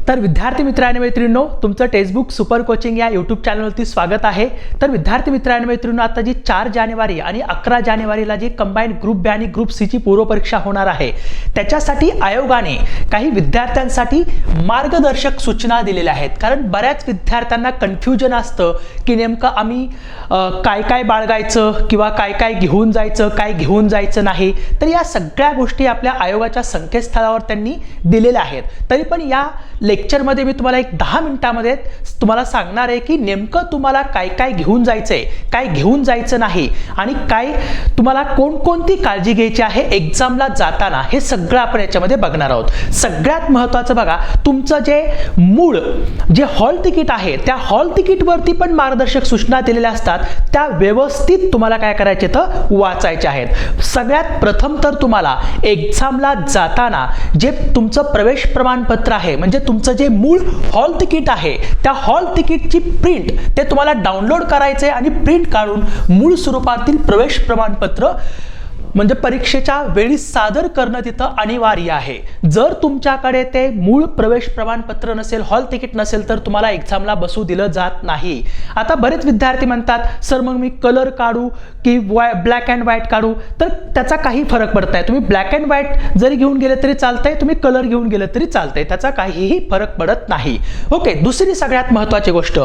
तर विद्यार्थी मित्र आणि मैत्रिणींनो, तुमचं टेक्स्टबुक सुपर कोचिंग या यूट्यूब चॅनलवरती स्वागत आहे। तर विद्यार्थी मित्र आणि मैत्रिणींनो, आता जी 4 जानेवारी आणि 11 जानेवारीला जी कंबाईंड ग्रुप बी आणि ग्रुप सी ची पूर्व परीक्षा होणार आहे, त्याच्यासाठी आयोगाने काही विद्यार्थ्यांसाठी मार्गदर्शक सूचना दिलेल्या आहेत। कारण बऱ्याच विद्यार्थ्यांना कन्फ्युजन असतं की नेमकं आम्ही काय काय बाळगायचं किंवा काय काय घेऊन जायचं, काय घेऊन जायचं नाही। तर या सगळ्या गोष्टी आपल्या आयोगाच्या संकेतस्थळावर त्यांनी दिलेल्या आहेत। तरी पण या लेक्चर मध्ये मी तुम्हाला एक 10 मिनिटांमध्ये तुम्हाला सांगणार आहे की नेमकं तुम्हाला काय काय घेऊन जायचंय, काय घेऊन जायचं नाही आणि काय तुम्हाला कोणकोणती काळजी घ्यायची आहे एग्जामला जाताना, हे सगळं आपण याच्यामध्ये बघणार आहोत। सगळ्यात महत्त्वाचं बघा, तुमचं जे मूळ जे हॉल तिकीट आहे त्या हॉल तिकीट वरती पण मार्गदर्शक सूचना दिलेल्या असतात, त्या व्यवस्थित तुम्हाला काय करायचे तर वाचायचे आहेत। सगळ्यात प्रथम तर तुम्हाला एग्जामला जाताना जे तुमचं प्रवेश प्रमाणपत्र आहे, म्हणजे तुमचं जे मूळ हॉल तिकीट आहे त्या हॉल तिकीटची प्रिंट ते तुम्हाला डाउनलोड करायचे आणि प्रिंट काढून मूळ स्वरूपातील प्रवेश प्रमाणपत्र म्हणजे परीक्षेच्या वेळी सादर करणं तिथं अनिवार्य आहे। जर तुमच्याकडे ते मूळ प्रवेश प्रमाणपत्र नसेल, हॉल तिकीट नसेल, तर तुम्हाला एग्जामला बसू दिलं जात नाही। आता बरेच विद्यार्थी म्हणतात सर मग मी कलर काढू की ब्लॅक अँड व्हाईट काढू, तर त्याचा काही फरक पडत नाही। तुम्ही ब्लॅक अँड व्हाईट जरी घेऊन गेले तरी चालतंय, तुम्ही कलर घेऊन गेले तरी चालतंय, त्याचा काहीही फरक पडत नाही। ओके, दुसरी सगळ्यात महत्त्वाची गोष्ट,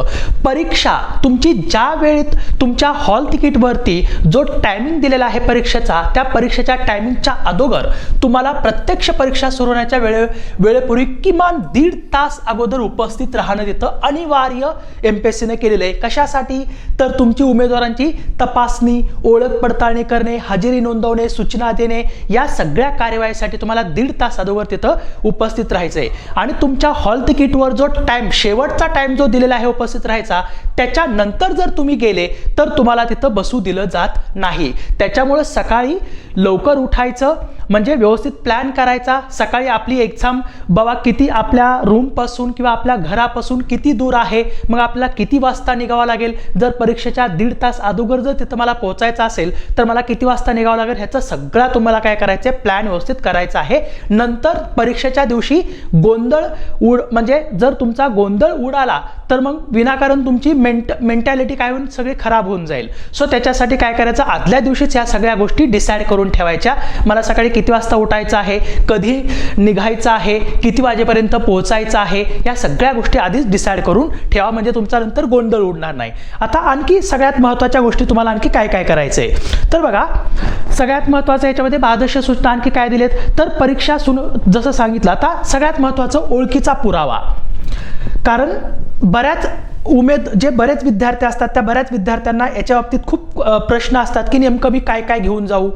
परीक्षा तुमची ज्या वेळेत तुमच्या हॉल तिकीटवरती जो टायमिंग दिलेला आहे परीक्षेचा, त्या परीक्षेच्या टायमिंगच्या अगोदर तुम्हाला प्रत्यक्ष परीक्षा सुरू होण्याच्या वेळेपूर्वी किमान 1.5 तास अगोदर उपस्थित राहणं तिथं अनिवार्य एमपीएससीने केलेलं आहे। कशासाठी? तर तुमची उमेदवारांची तपासणी, ओळख पडताळणी करणे, हजेरी नोंदवणे, सूचना देणे, या सगळ्या कार्यवाहीसाठी तुम्हाला 1.5 तास अगोदर तिथं उपस्थित राहायचंय। आणि तुमच्या हॉल तिकीटवर जो टाइम, शेवटचा टाइम जो दिलेला आहे उपस्थित राहायचा, त्याच्यानंतर जर तुम्ही गेले तर तुम्हाला तिथं बसू दिलं जात नाही। त्याच्यामुळे सकाळी लवकर उठायचं, म्हणजे व्यवस्थित प्लॅन करायचा। सकाळी आपली एक्झाम बाबा किती आपल्या रूम पासून किंवा आपल्या घरापासून किती दूर आहे, मग आपल्याला किती वाजता निघावं लागेल, जर परीक्षेच्या 1.5 तास अगोदर जर तिथं मला पोहोचायचं असेल तर मला किती वाजता निघावं लागेल, ह्याचं सगळा तुम्हाला काय करायचं, प्लॅन व्यवस्थित करायचा आहे। नंतर परीक्षेच्या दिवशी गोंधळ म्हणजे जर तुमचा गोंधळ उडाला तर मग विनाकारण तुमची मेंटॅलिटी काय होऊन सगळी खराब होऊन जाईल। सो त्याच्यासाठी काय करायचं, आदल्या दिवशीच या सगळ्या गोष्टी डिसाईड करून ठेवायच्या। मला सकाळी किती वाजता उठायचं आहे, कधी निघायचं आहे, किती वाजेपर्यंत पोहोचायचं आहे, या सगळ्या गोष्टी आधीच डिसाईड करून ठेवा, म्हणजे तुमचा नंतर गोंधळ उडणार नाही। आता आणखी सगळ्यात महत्त्वाच्या गोष्टी तुम्हाला आणखी काय काय करायचंय, तर बघा सगळ्यात महत्त्वाचं याच्यामध्ये मार्गदर्शक सूचना आणखी काय दिलेत, तर परीक्षा जसं सांगितलं, आता सगळ्यात महत्त्वाचं ओळखीचा पुरावा। कारण बरेच विद्यार्थी असतात, त्या बऱ्याच विद्यार्थ्यांना याच्या बाबतीत खूप प्रश्न असतात की नेमकं मी काय काय घेऊन जाऊ,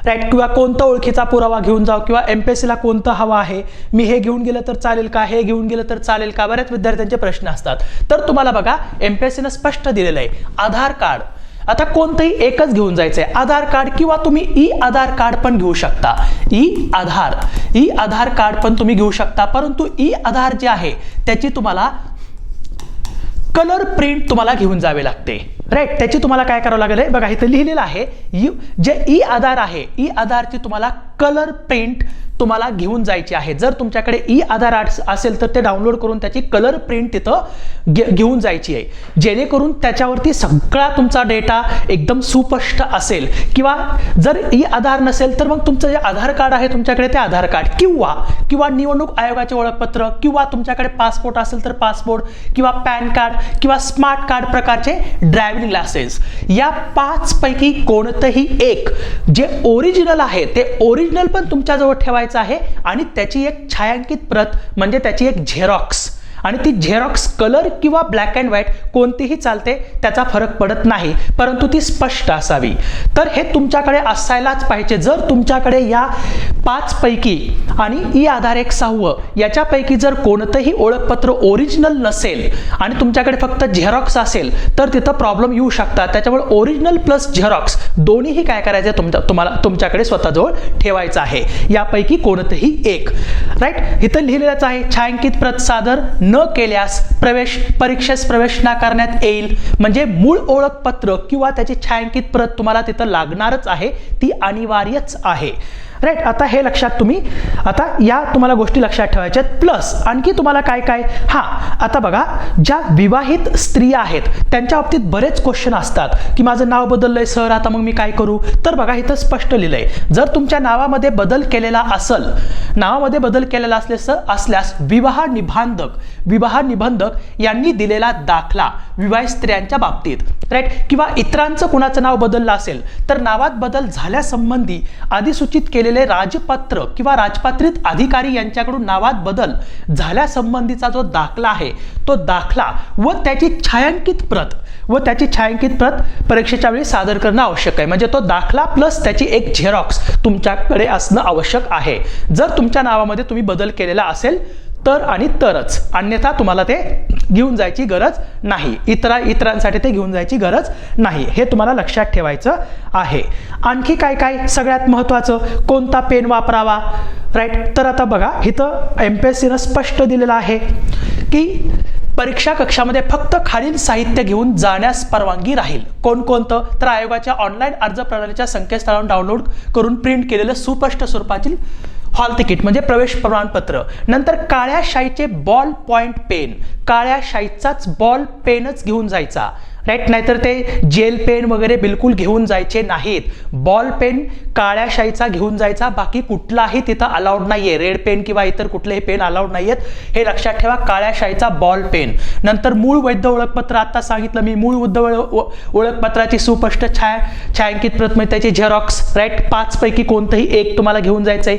राईट, किंवा कोणता ओळखीचा पुरावा घेऊन जाऊ, किंवा एमपीएससीला कोणतं हवं आहे, मी हे घेऊन गेलं तर चालेल का, हे घेऊन गेलं तर चालेल का, बऱ्याच विद्यार्थ्यांचे प्रश्न असतात। तर तुम्हाला बघा एमपीएससीनं स्पष्ट दिलेलं आहे, आधार कार्ड आता कोणतंही एकच घेऊन जायचंय, आधार कार्ड, किंवा तुम्ही ई आधार कार्ड पण घेऊ शकता। ई आधार कार्ड पण तुम्ही घेऊ शकता, परंतु ई आधार जे आहे त्याची तुम्हाला कलर प्रिंट तुम्हाला घेऊन जावे लागते, राईट। त्याची तुम्हाला काय करावं लागेल, बघा इथं लिहिलेलं आहे, जे ई आधार आहे, ई आधारची तुम्हाला कलर प्रिंट तुम्हाला घेऊन जायची आहे। जर तुमच्याकडे ई आधार असेल तर ते डाउनलोड करून त्याची कलर प्रिंट तिथं घेऊन जायची आहे, जेणेकरून त्याच्यावरती सगळा तुमचा डेटा एकदम सुस्पष्ट असेल। किंवा जर ई आधार नसेल तर मग तुमचं जे आधार कार्ड आहे तुमच्याकडे, ते आधार कार्ड किंवा निवडणूक आयोगाचे ओळखपत्र, किंवा तुमच्याकडे पासपोर्ट असेल तर पासपोर्ट, किंवा पॅन कार्ड, किंवा स्मार्ट कार्ड प्रकारचे ड्रायव्हिंग लायसन्स, या 5 पैकी कोणतंही एक जे ओरिजिनल आहे ते ओरिजिनल पण तुमच्याजवळ ठेवायचं आहे, आणि त्याची एक छायांकित प्रत म्हणजे त्याची एक झेरॉक्स, आणि ती झेरॉक्स कलर किंवा ब्लॅक अँड व्हाईट कोणतीही चालते, त्याचा फरक पडत नाही, परंतु ती स्पष्ट असावी। तर हे तुमच्याकडे असायलाच पाहिजे। जर तुमच्याकडे या 5 पैकी आणि ई आधार एक 6 याच्यापैकी जर कोणतंही ओळखपत्र ओरिजिनल नसेल आणि तुमच्याकडे फक्त झेरॉक्स असेल तर तिथं प्रॉब्लेम येऊ शकतात। त्याच्यामुळे ओरिजिनल प्लस झेरॉक्स दोन्हीही काय करायचं, तुम्हाला तुमच्याकडे स्वतःजवळ ठेवायचं आहे, यापैकी कोणतंही एक, राईट। इथं लिहिलेलंच आहे, छायांकित प्रत सादर न केल्यास परीक्षेस प्रवेश नाकारण्यात येईल, म्हणजे मूळ ओळखपत्र किंवा त्याची छायांकित प्रत तुम्हाला तिथं लागणारच आहे, ती अनिवार्यच आहे। राईट. आता हे लक्षात तुम्ही आता या तुम्हाला गोष्टी लक्षात ठेवायच्या आहेत. प्लस आणखी तुम्हाला काय काय, आता बघा, ज्या विवाहित स्त्रिया आहेत त्यांच्या बाबतीत बरेच क्वेश्चन असतात की माझं नाव बदललंय सर, आता मग मी काय करू. तर बघा इथं स्पष्ट लिहिलंय, जर तुमच्या नावामध्ये बदल केलेला असेल, नावामध्ये बदल केलेला असल्यास विवाह निबंधक यांनी दिलेला दाखला विवाहित स्त्रियांच्या बाबतीत, राईट, किंवा इतरांचं कुणाचं नाव बदललं असेल तर नावात बदल झाल्यासंबंधी अधिसूचित केलेले राजपत्र किंवा राजपत्रित अधिकारी यांच्याकडून नावात बदल झाल्यासंबंधीचा जो दाखला आहे तो दाखला व त्याची छायांकित प्रत परीक्षेच्या वेळी सादर करणं आवश्यक आहे. म्हणजे तो दाखला प्लस त्याची एक झेरॉक्स तुमच्याकडे असणं आवश्यक आहे जर तुमच्या नावामध्ये तुम्ही बदल केलेला असेल तर आणि तरच, अन्यथा तुम्हाला ते घेऊन जायची गरज नाही, इतरांसाठी ते घेऊन जायची गरज नाही. हे तुम्हाला लक्षात ठेवायचं आहे. आणखी काय काय, सगळ्यात महत्त्वाचं कोणता पेन वापरावा, राईट. तर आता बघा इथं MPSCनं स्पष्ट दिलेलं आहे की परीक्षा कक्षामध्ये फक्त खालील साहित्य घेऊन जाण्यास परवानगी राहील. कोणकोणतं, तर आयोगाच्या ऑनलाईन अर्ज प्रणालीच्या संकेतस्थळावरून डाउनलोड करून प्रिंट केलेलं सुस्पष्ट स्वरूपातील हॉल तिकीट म्हणजे प्रवेश प्रमाणपत्र, नंतर काळ्या शाईचे बॉल पॉइंट पेन, काळ्या शाईचाच बॉल पेनच घेऊन जायचा, राईट. नाहीतर ते जेल पेन वगैरे बिलकुल घेऊन जायचे नाहीत. बॉल पेन काळ्या शाईचा घेऊन जायचा, बाकी कुठलाही तिथं अलाउड नाहीये. रेड पेन किंवा इतर कुठलेही पेन अलाउड नाहीयेत, हे लक्षात ठेवा. काळ्या शाईचा बॉल पेन. नंतर मूळ वैध ओळखपत्र, आता सांगितलं मी, मूळ वैध ओळखपत्राची सुस्पष्ट छायांकित प्रत म्हणजे त्याची झेरॉक्स, राईट. 5 पैकी कोणतंही एक तुम्हाला घेऊन जायचंय,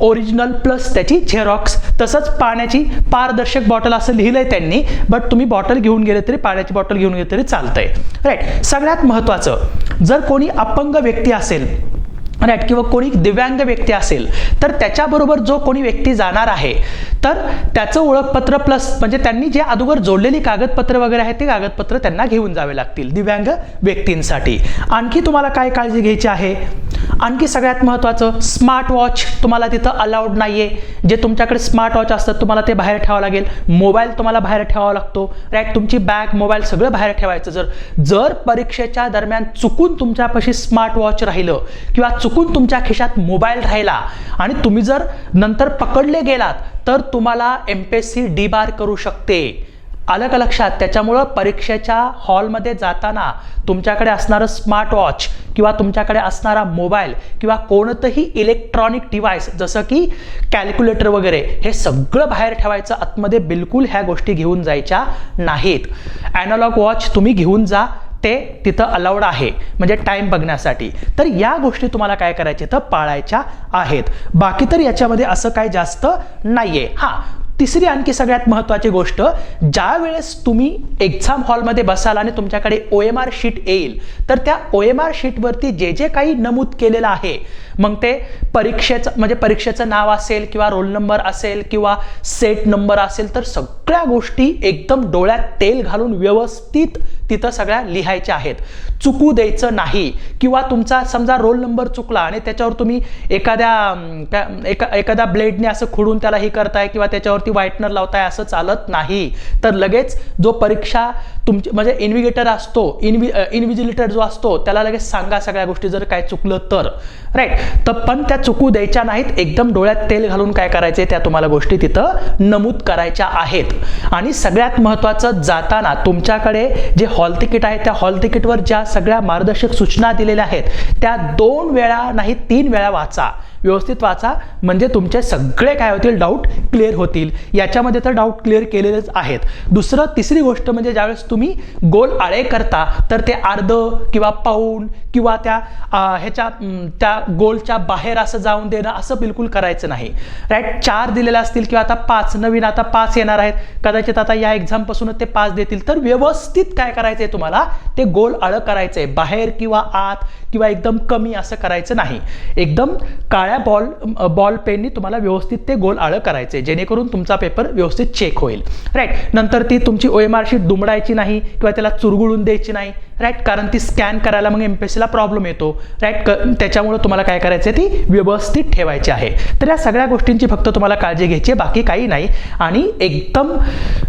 ओरिजिनल प्लस त्याची झेरॉक्स. तसंच पाण्याची पारदर्शक बॉटल असं लिहिलंय त्यांनी, बट तुम्ही बॉटल घेऊन गेले तरी, पाण्याची बॉटल घेऊन गेले तरी चालतंय, राईट. सगळ्यात महत्त्वाचं, जर कोणी अपंग व्यक्ती असेल, राईट, किंवा कोणी दिव्यांग व्यक्ती असेल तर त्याच्याबरोबर जो कोणी व्यक्ती जाणार आहे तर त्याचं ओळखपत्र प्लस म्हणजे त्यांनी जे अगोदर जोडलेली कागदपत्र वगैरे आहेत ते कागदपत्र त्यांना घेऊन जावे लागतील दिव्यांग व्यक्तींसाठी. आणखी तुम्हाला काय काळजी घ्यायची आहे, आणखी सगळ्यात महत्त्वाचं, स्मार्ट वॉच तुम्हाला तिथं अलाउड नाहीये. जे तुमच्याकडे स्मार्ट वॉच असतात तुम्हाला ते बाहेर ठेवावं लागेल. मोबाईल तुम्हाला बाहेर ठेवावा लागतो, राईट. तुमची बॅग, मोबाईल सगळं बाहेर ठेवायचं. जर परीक्षेच्या दरम्यान चुकून तुमच्यापाशी स्मार्ट वॉच राहिलं किंवा चुकून तुमच्या खिशात मोबाईल राहिला आणि तुम्ही जर नंतर पकडले गेलात तर तुम्हाला MPSC डीबार करू शकते. आलं का लक्षात. त्याच्यामुळं परीक्षेच्या हॉलमध्ये जाताना तुमच्याकडे असणारं स्मार्ट वॉच किंवा तुमच्याकडे असणारा मोबाईल किंवा कोणतंही इलेक्ट्रॉनिक डिव्हाइस जसं की कॅल्क्युलेटर वगैरे हे सगळं बाहेर ठेवायचं. आतमध्ये बिलकुल ह्या गोष्टी घेऊन जायच्या नाहीत. ॲनालॉग वॉच तुम्ही घेऊन जा, ते तिथं अलाउड आहे म्हणजे टाइम बघण्यासाठी. तर या गोष्टी तुम्हाला काय करायच्या तर पाळायच्या आहेत. बाकी तर याच्यामध्ये असं काय जास्त नाहीये. तिसरी आणखी सगळ्यात महत्त्वाची गोष्ट, ज्या वेळेस तुम्ही एक्झाम हॉलमध्ये बसाल आणि तुमच्याकडे OMR शीट येईल तर त्या OMR शीटवरती जे जे काही नमूद केलेलं आहे, मग ते परीक्षेचं नाव असेल किंवा रोल नंबर असेल किंवा सेट नंबर असेल तर सगळ्या गोष्टी एकदम डोळ्यात तेल घालून व्यवस्थित तिथं सगळ्या लिहायच्या आहेत. चुकू द्यायचं नाही. किंवा तुमचा समजा रोल नंबर चुकला आणि त्याच्यावर तुम्ही एखाद्या ब्लेडने असं खुडून त्याला हे करताय किंवा त्याच्यावरती व्हाईटनर लावताय, असं चालत नाही. तर लगेच जो परीक्षा तुमची म्हणजे इन्व्हिजिलेटर असतो, इन्व्हिजिलेटर जो असतो त्याला लगेच सांगा सगळ्या गोष्टी जर काय चुकलं तर, राईट. तर पण त्या चुकू द्यायच्या नाहीत. एकदम डोळ्यात तेल घालून काय करायचे त्या तुम्हाला गोष्टी तिथं नमूद करायच्या आहेत. आणि सगळ्यात महत्त्वाचं, जाताना तुमच्याकडे जे हॉल तिकीट आहे त्या हॉल तिकीटवर ज्या सगळ्या मार्गदर्शक सूचना दिलेल्या आहेत त्या 2 वेळा नाही 3 वेळा वाचा, व्यवस्थित वाचा. म्हणजे तुमचे सगळे काय होतील, डाऊट क्लिअर होतील. याच्यामध्ये तर डाऊट क्लिअर केलेलेच आहेत. तिसरी गोष्ट म्हणजे ज्यावेळेस तुम्ही गोल आळे करता तर ते अर्ध किंवा पाऊण किंवा त्या गोलच्या बाहेर असं जाऊन देणं असं बिलकुल करायचं नाही, राईट. 4 दिलेले असतील किंवा आता 5 नवीन आता 5 येणार आहेत, कदाचित आता या एक्झाम पासूनच ते 5 देतील, तर व्यवस्थित काय करायचंय तुम्हाला ते गोल आळं करायचंय. बाहेर किंवा आत किंवा एकदम कमी असं करायचं नाही. एकदम काळ्या बॉल पेननी तुम्हाला व्यवस्थित ते गोल आळं करायचे जेणेकरून तुमचा पेपर व्यवस्थित चेक होईल, राईट. नंतर ती तुमची OMR शीट दुमडायची नाही किंवा त्याला चुरगुळून द्यायची नाही, राईट, कारण ती स्कॅन करायला मग MPSCला प्रॉब्लेम येतो, राईट. त्याच्यामुळे तुम्हाला काय करायचं आहे, ती व्यवस्थित ठेवायची आहे. तर या सगळ्या गोष्टींची फक्त तुम्हाला काळजी घ्यायची आहे, बाकी काही नाही. आणि एकदम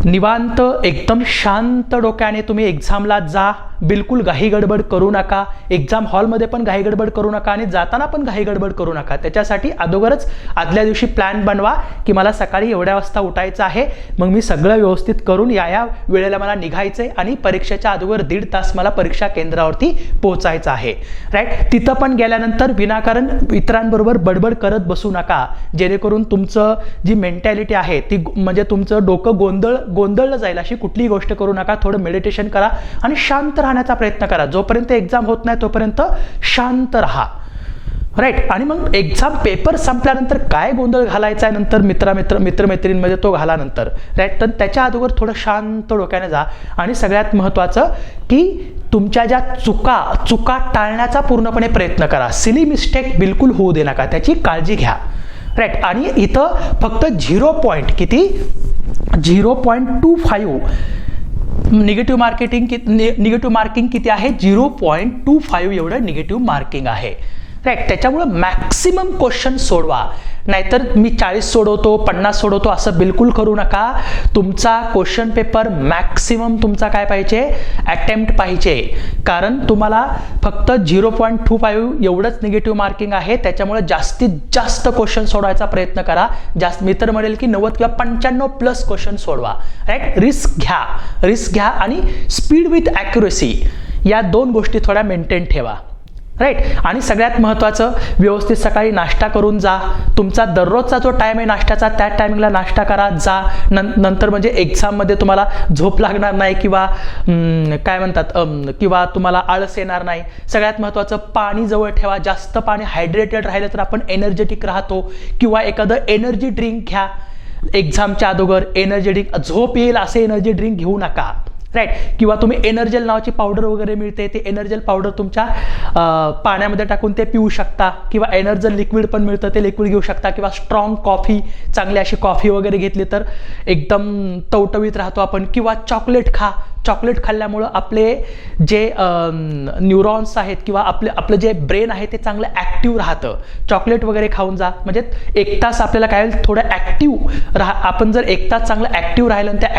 निवांत, एकदम शांत डोक्याने तुम्ही एक्झामला जा. बिलकुल घाई गडबड करू नका. एक्झाम हॉलमध्ये पण घाई गडबड करू नका आणि जाताना पण घाई गडबड करू नका. त्याच्यासाठी अगोदरच आदल्या दिवशी प्लॅन बनवा की मला सकाळी एवढ्या वाजता उठायचं आहे, मग मी सगळं व्यवस्थित करून या वेळेला मला निघायचं आहे आणि परीक्षेच्या अगोदर 1.5 तास मला परीक्षा केंद्रावरती पोहोचायचं आहे, राईट. तिथं पण गेल्यानंतर विनाकारण इतरांबरोबर बडबड करत बसू नका, जेणेकरून तुमचं जी मेंटॅलिटी आहे ती म्हणजे तुमचं डोकं गोंधळलं जाईल. अशी कुठलीही गोष्ट करू नका. थोडं मेडिटेशन करा आणि शांत राहण्याचा प्रयत्न करा. जोपर्यंत एक्झाम होत नाही तोपर्यंत शांत राहा, राईट. आणि मग एक्झाम पेपर संपल्यानंतर काय गोंधळ घालायचा आहे नंतर मित्रमैत्रिणींमध्ये तो घाला नंतर, राईट. तर त्याच्या अगोदर थोडं शांत डोक्याने जा. आणि सगळ्यात महत्त्वाचं की तुमच्या ज्या चुका टाळण्याचा पूर्णपणे प्रयत्न करा. सिली मिस्टेक बिलकुल होऊ दे नका, त्याची काळजी घ्या, राईट. आणि इथं फक्त 0.25 निगेटिव्ह मार्किंग किती आहे, 0.25 एवढं निगेटिव्ह मार्किंग आहे, राईट. त्याच्यामुळे मॅक्सिमम क्वेश्चन सोडवा. नाहीतर मी 40 सोडवतो, 50 सोडवतो असं बिलकुल करू नका. तुमचा क्वेश्चन पेपर मॅक्सिमम तुमचा काय पाहिजे, अटेम्प्ट पाहिजे. कारण तुम्हाला फक्त 0.25 एवढंच निगेटिव्ह मार्किंग आहे. त्याच्यामुळे जास्तीत जास्त क्वेश्चन सोडवायचा प्रयत्न करा. मी तर म्हणेल की 90 किंवा 95+ क्वेश्चन सोडवा, राईट. रिस्क घ्या आणि स्पीड विथ ॲक्युरेसी या 2 गोष्टी थोड्या मेंटेन ठेवा, राईट. आणि सगळ्यात महत्त्वाचं, व्यवस्थित सकाळी नाश्ता करून जा. तुमचा दररोजचा जो टाईम आहे नाश्त्याचा, त्या टायमिंगला नाश्ता करा, जा. नंतर म्हणजे एक्झाममध्ये तुम्हाला झोप लागणार नाही किंवा काय म्हणतात किंवा तुम्हाला आळस येणार नाही. सगळ्यात महत्त्वाचं, पाणी जवळ ठेवा. जास्त पाणी, हायड्रेटेड राहिलं तर आपण एनर्जेटिक राहतो. किंवा एखादं एनर्जी ड्रिंक घ्या एक्झामच्या अगोदर. एनर्जी ड्रिंक, झोप येईल असे एनर्जी ड्रिंक घेऊ नका, राईट. किंवा तुम्ही एनर्जेल नावाची पावडर वगैरे मिळते, ते एनर्जेल पावडर तुमच्या पाण्यामध्ये टाकून ते पिऊ शकता. किंवा एनर्जेल लिक्विड पण मिळतं, ते लिक्विड घेऊ शकता. किंवा स्ट्रॉंग कॉफी, चांगली अशी कॉफी वगैरे घेतली तर एकदम टवटवीत राहतो आपण. किंवा चॉकलेट खा. चॉकलेट खाल्ल्यामुळं आपले जे न्यूरॉन्स आहेत किंवा आपलं जे ब्रेन आहे ते चांगलं ॲक्टिव्ह राहतं. चॉकलेट वगैरे खाऊन जा. म्हणजे 1 तास आपल्याला काय होईल, थोडं ॲक्टिव्ह आपण जर 1 तास चांगलं ॲक्टिव्ह राहिलं आणि त्या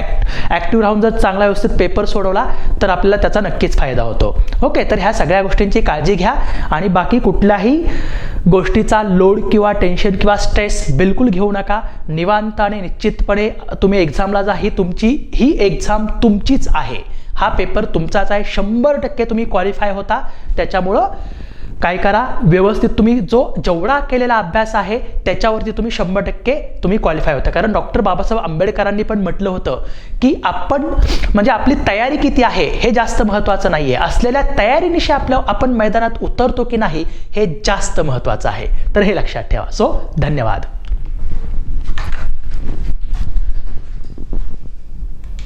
ॲक्टिव्ह राहून जर चांगला व्यवस्थित पेपर सोडवला तर आपल्याला त्याचा नक्कीच फायदा होतो. ओके, तर ह्या सगळ्या गोष्टींची काळजी घ्या. आणि बाकी कुठल्याही गोष्टीचा लोड किंवा टेन्शन किंवा स्ट्रेस बिलकुल घेऊ नका. निवांत आणि निश्चितपणे तुम्ही एक्झामला जा. ही एक्झाम तुमचीच आहे. हा पेपर तुमचाच आहे. 100% तुम्ही क्वालिफाय होता. त्याच्यामुळं काय करा, व्यवस्थित तुम्ही जेवढा केलेला अभ्यास आहे त्याच्यावरती तुम्ही 100% तुम्ही क्वालिफाय होता. कारण डॉक्टर बाबासाहेब आंबेडकरांनी पण म्हटलं होतं की आपली तयारी किती आहे हे जास्त महत्त्वाचं नाहीये, असलेल्या तयारीनिशी आपण मैदानात उतरतो की नाही हे जास्त महत्त्वाचं आहे. तर हे लक्षात ठेवा. धन्यवाद.